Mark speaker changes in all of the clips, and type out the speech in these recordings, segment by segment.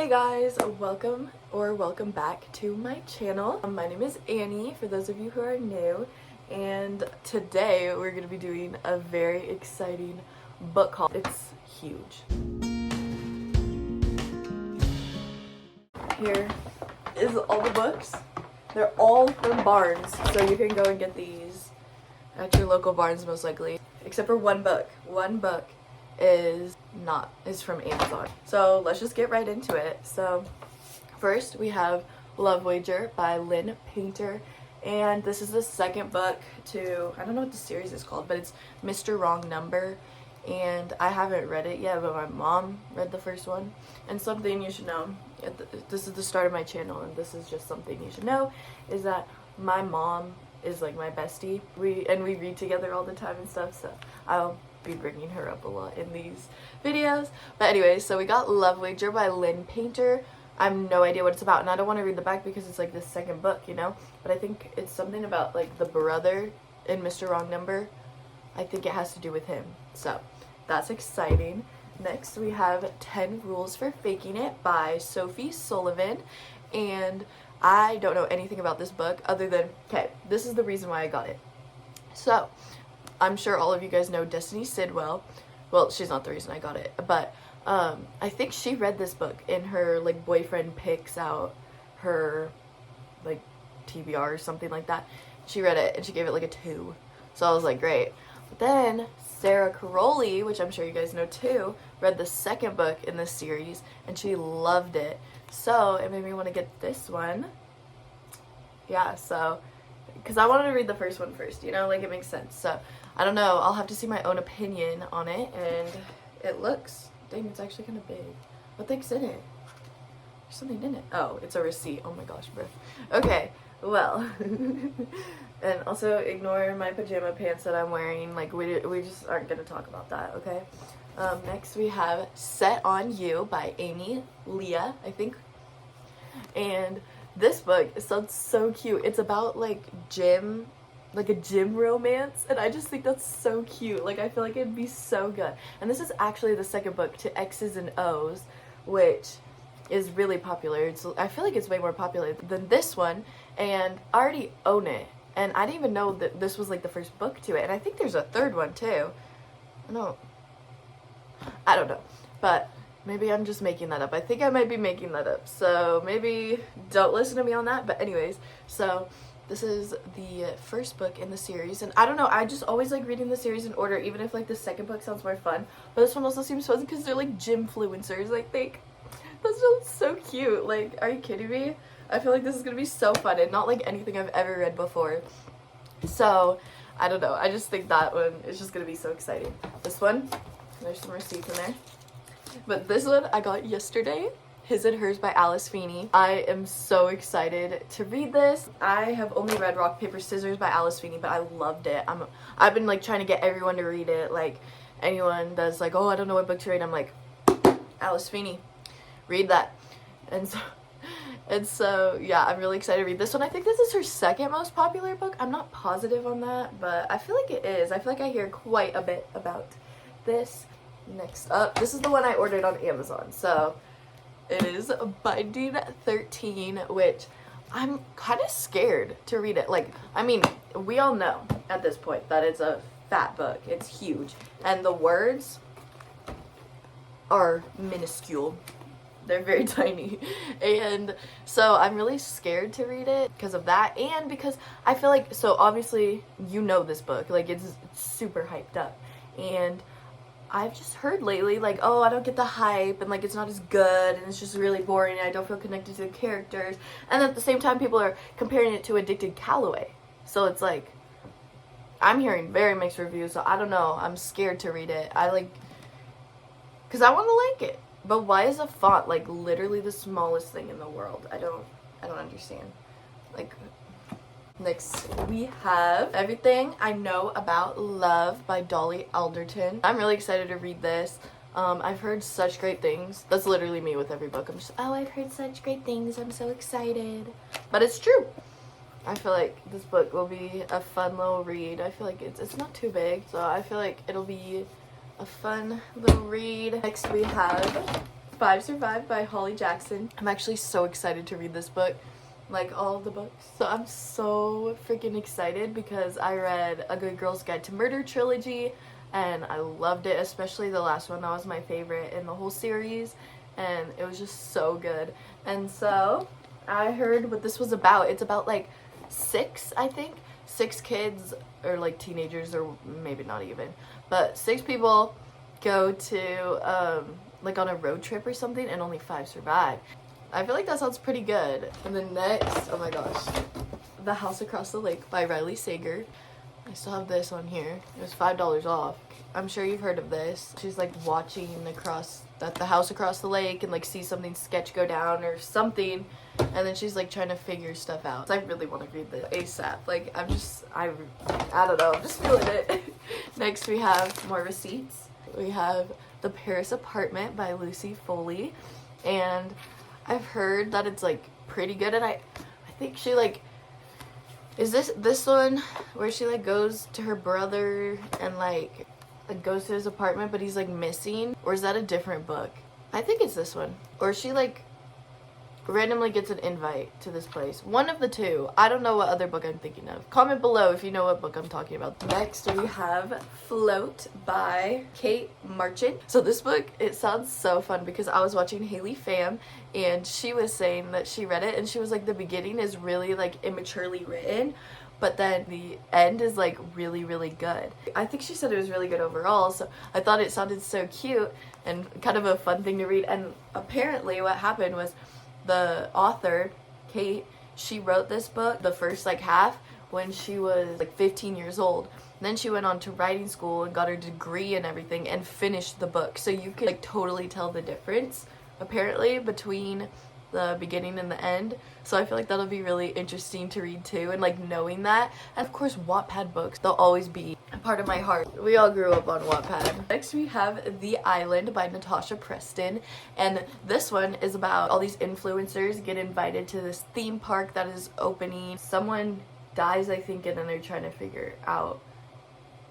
Speaker 1: Hey guys, welcome back to my channel. My name is Annie, for those of you who are new, and today we're going to be doing a very exciting book haul. It's huge. Here is all the books. They're all from Barnes, so you can go and get these at your local Barnes most likely, except for one book. One book is from Amazon. So let's just get right into it. So first we have Love Wager by Lynn Painter, and this is the second book to, I don't know what the series is called, but it's Mr. Wrong Number, and I haven't read it yet, but my mom read the first one. And something you should know, this is the start of my channel, and this is just something you should know, is that my mom is like my bestie. We read together all the time and stuff, so I'll be bringing her up a lot in these videos. But anyway, so we got Love Wager by Lynn Painter. I have no idea what it's about, and I don't want to read the back because it's like the second book, you know, but I think it's something about like the brother in Mr. Wrong Number. I think it has to do with him, so that's exciting. Next we have 10 Rules for Faking It by Sophie Sullivan, and I don't know anything about this book other than, okay, this is the reason why I got it. So I'm sure all of you guys know Destiny Sidwell. Well, she's not the reason I got it, but I think she read this book and her like boyfriend picks out her like TBR or something like that. She read it and she gave it like a 2. So I was like, great. But then Sarah Caroli, which I'm sure you guys know too, read the second book in this series and she loved it. So it made me want to get this one. Yeah, so because I wanted to read the first one first, you know, like it makes sense. So I don't know, I'll have to see my own opinion on it, and it looks, dang, it's actually kind of big. What the heck's in it? There's something in it. Oh, it's a receipt. Oh my gosh, bro. Okay, well, and also ignore my pajama pants that I'm wearing. Like we just aren't gonna talk about that, okay? Next we have Set on You by Amy Leah, I think, and this book sounds so cute. It's about like a gym romance, and I just think that's so cute. Like I feel like it'd be so good. And this is actually the second book to X's and O's, which is really popular. I feel like it's way more popular than this one, and I already own it. And I didn't even know that this was like the first book to it. And I think there's a third one too. I don't know, but maybe I'm just making that up. I think I might be making that up, so maybe don't listen to me on that. But anyways, so this is the first book in the series, and I don't know, I just always like reading the series in order, even if like the second book sounds more fun. But this one also seems fun because they're like gymfluencers. I think that sounds so cute. Like, are you kidding me? I feel like this is gonna be so fun and not like anything I've ever read before. So I don't know, I just think that one is just gonna be so exciting. This one, there's some receipts in there. But this one I got yesterday, His and Hers by Alice Feeney. I am so excited to read this. I have only read Rock, Paper, Scissors by Alice Feeney, but I loved it. I've been like trying to get everyone to read it. Like anyone that's like, oh, I don't know what book to read, I'm like, Alice Feeney, read that. And so yeah, I'm really excited to read this one. I think this is her second most popular book. I'm not positive on that, but I feel like it is. I feel like I hear quite a bit about this. Next up, this is the one I ordered on Amazon. So it is Binding 13, which I'm kind of scared to read it. Like, I mean, we all know at this point that it's a fat book. It's huge. And the words are minuscule. They're very tiny. And so I'm really scared to read it because of that, and because I feel like, so obviously you know this book, like it's super hyped up, and I've just heard lately like, oh, I don't get the hype, and like it's not as good, and it's just really boring, and I don't feel connected to the characters. And at the same time people are comparing it to Addicted Calloway, so it's like I'm hearing very mixed reviews. So I don't know, I'm scared to read it. Because I want to like it. But why is a font like literally the smallest thing in the world? I don't understand. Like, next we have Everything I Know About Love by Dolly Alderton. I'm really excited to read this. I've heard such great things. That's literally me with every book. I'm just, oh, I've heard such great things, I'm so excited. But it's true. I feel like this book will be a fun little read. I feel like it's not too big, so I feel like it'll be a fun little read. Next we have Five Survive by Holly Jackson. I'm actually so excited to read this book, like all of the books. So I'm so freaking excited because I read A Good Girl's Guide to Murder trilogy and I loved it, especially the last one. That was my favorite in the whole series and it was just so good. And so I heard what this was about. It's about like six kids, or like teenagers, or maybe not even, but 6 people go to like on a road trip or something and only 5 survive. I feel like that sounds pretty good. And then next, oh my gosh, The House Across the Lake by Riley Sager. I still have this on here. It was $5 off. I'm sure you've heard of this. She's like watching across the house across the lake and like see something sketch go down or something, and then she's like trying to figure stuff out. So I really want to read this ASAP. Like I don't know, I'm just feeling it. Next we have more receipts. We have The Paris Apartment by Lucy Foley, and I've heard that it's like pretty good, and I think she like, is this one where she like goes to her brother and like goes to his apartment but he's like missing, or is that a different book? I think it's this one, or she like randomly gets an invite to this place. One of the two. I don't know what other book I'm thinking of. Comment below if you know what book I'm talking about. Next we have Float by Kate Marchant. So this book, it sounds so fun because I was watching Haley Pham and she was saying that she read it and she was like, the beginning is really like immaturely written, but then the end is like really, really good. I think she said it was really good overall, so I thought it sounded so cute and kind of a fun thing to read. And apparently what happened was the author, Kate, she wrote this book, the first like half, when she was like 15 years old. And then she went on to writing school and got her degree and everything and finished the book. So you could like totally tell the difference, apparently, between the beginning and the end. So I feel like that'll be really interesting to read too, and like knowing that. And of course Wattpad books, they'll always be a part of my heart. We all grew up on Wattpad. Next we have The Island by Natasha Preston, and this one is about all these influencers get invited to this theme park that is opening. Someone dies, I think, and then they're trying to figure out,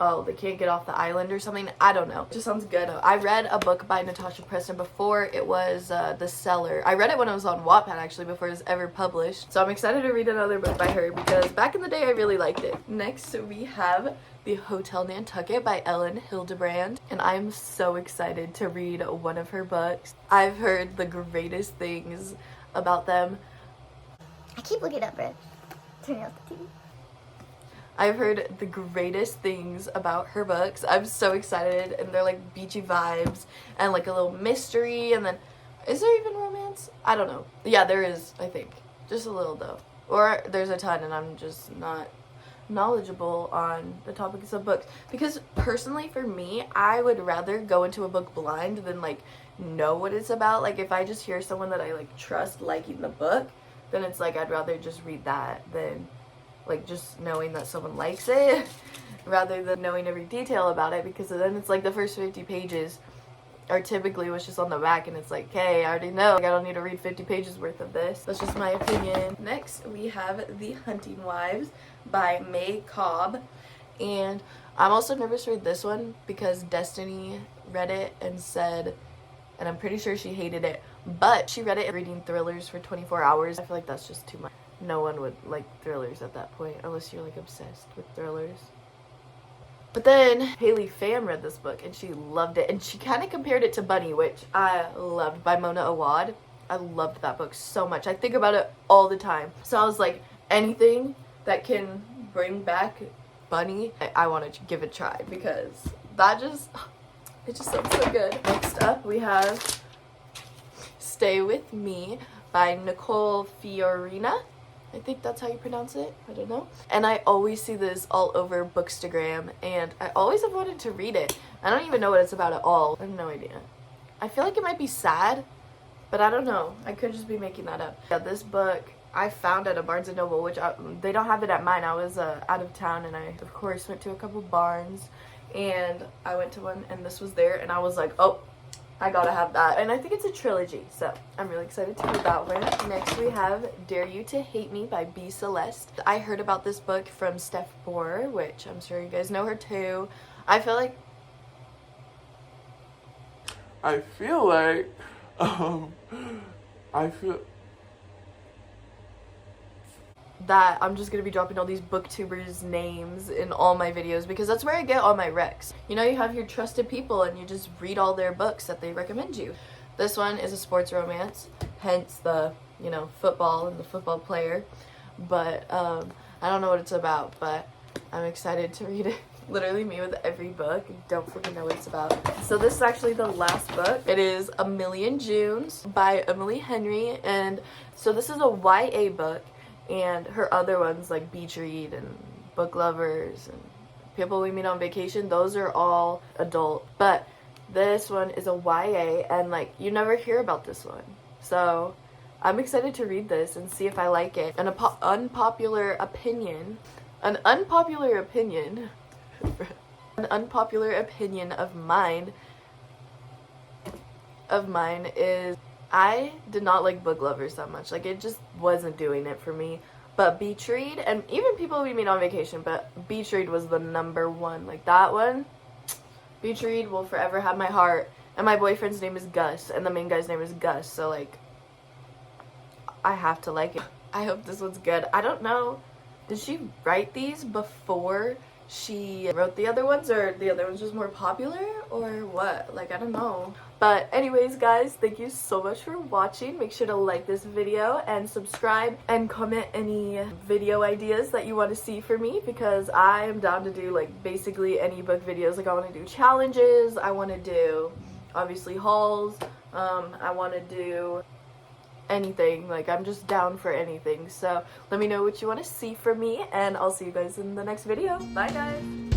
Speaker 1: oh, they can't get off the island or something. I don't know. It just sounds good. I read a book by Natasha Preston before. It was The Cellar. I read it when it was on Wattpad actually, before it was ever published. So I'm excited to read another book by her because back in the day I really liked it. Next we have The Hotel Nantucket by Ellen Hildebrand, and I'm so excited to read one of her books. I've heard the greatest things about them.
Speaker 2: I keep looking up, Brett. Turning off the TV.
Speaker 1: I've heard the greatest things about her books. I'm so excited, and they're like beachy vibes and like a little mystery, and then is there even romance? I don't know. Yeah, there is, I think. Just a little though. Or there's a ton and I'm just not knowledgeable on the topics of books. Because personally for me, I would rather go into a book blind than like know what it's about. Like if I just hear someone that I like trust liking the book, then it's like I'd rather just read that than like just knowing that someone likes it rather than knowing every detail about it, because then it's like the first 50 pages are typically what's just on the back and it's like, hey, I already know, like, I don't need to read 50 pages worth of this. That's just my opinion. Next we have The Hunting Wives by May Cobb, and I'm also nervous to read this one because Destiny read it and said, and I'm pretty sure she hated it, but she read it reading thrillers for 24 hours. I feel like that's just too much. No one would like thrillers at that point unless you're like obsessed with thrillers. But then Haley Pham read this book and she loved it, and she kind of compared it to Bunny, which I loved, by Mona Awad. I loved that book so much. I think about it all the time. So I was like, anything that can bring back Bunny, I want to give it a try because that just, it just sounds so good. Next up we have Stay With Me by Nicole Fiorina. I think that's how you pronounce it. I don't know. And I always see this all over Bookstagram, and I always have wanted to read it. I don't even know what it's about at all. I have no idea. I feel like it might be sad, but I don't know. I could just be making that up. Yeah, this book I found at a Barnes & Noble, which they don't have it at mine. I was out of town, and I, of course, went to a couple Barnes, and I went to one, and this was there, and I was like, oh, I gotta have that. And I think it's a trilogy, so I'm really excited to read that one. Next we have Dare You to Hate Me by B. Celeste. I heard about this book from Steph Bohr, which I'm sure you guys know her too. I feel like
Speaker 3: I feel
Speaker 1: that I'm just gonna be dropping all these booktubers' names in all my videos because that's where I get all my recs. You know, you have your trusted people and you just read all their books that they recommend you. This one is a sports romance, hence the, you know, football and the football player. But I don't know what it's about, but I'm excited to read it. Literally me with every book. Don't freaking know what it's about. So this is actually the last book. It is A Million Junes by Emily Henry. And so this is a YA book. And her other ones like Beach Read and Book Lovers and People We Meet on Vacation, those are all adult. But this one is a YA and like you never hear about this one. So I'm excited to read this and see if I like it. An unpopular opinion of mine is I did not like Book Lovers that much. Like, it just wasn't doing it for me. But Beach Read, and even People We Meet on Vacation, but Beach Read was the number one. Like, that one, Beach Read will forever have my heart. And my boyfriend's name is Gus, and the main guy's name is Gus. So, like, I have to like it. I hope this one's good. I don't know. Did she write these before she wrote the other ones, or the other ones was more popular, or what? Like, I don't know. But anyways, guys, thank you so much for watching. Make sure to like this video and subscribe and comment any video ideas that you want to see for me, because I am down to do like basically any book videos. Like, I want to do challenges, I want to do obviously hauls, I want to do anything. Like, I'm just down for anything. So let me know what you want to see from me, and I'll see you guys in the next video. Bye, guys.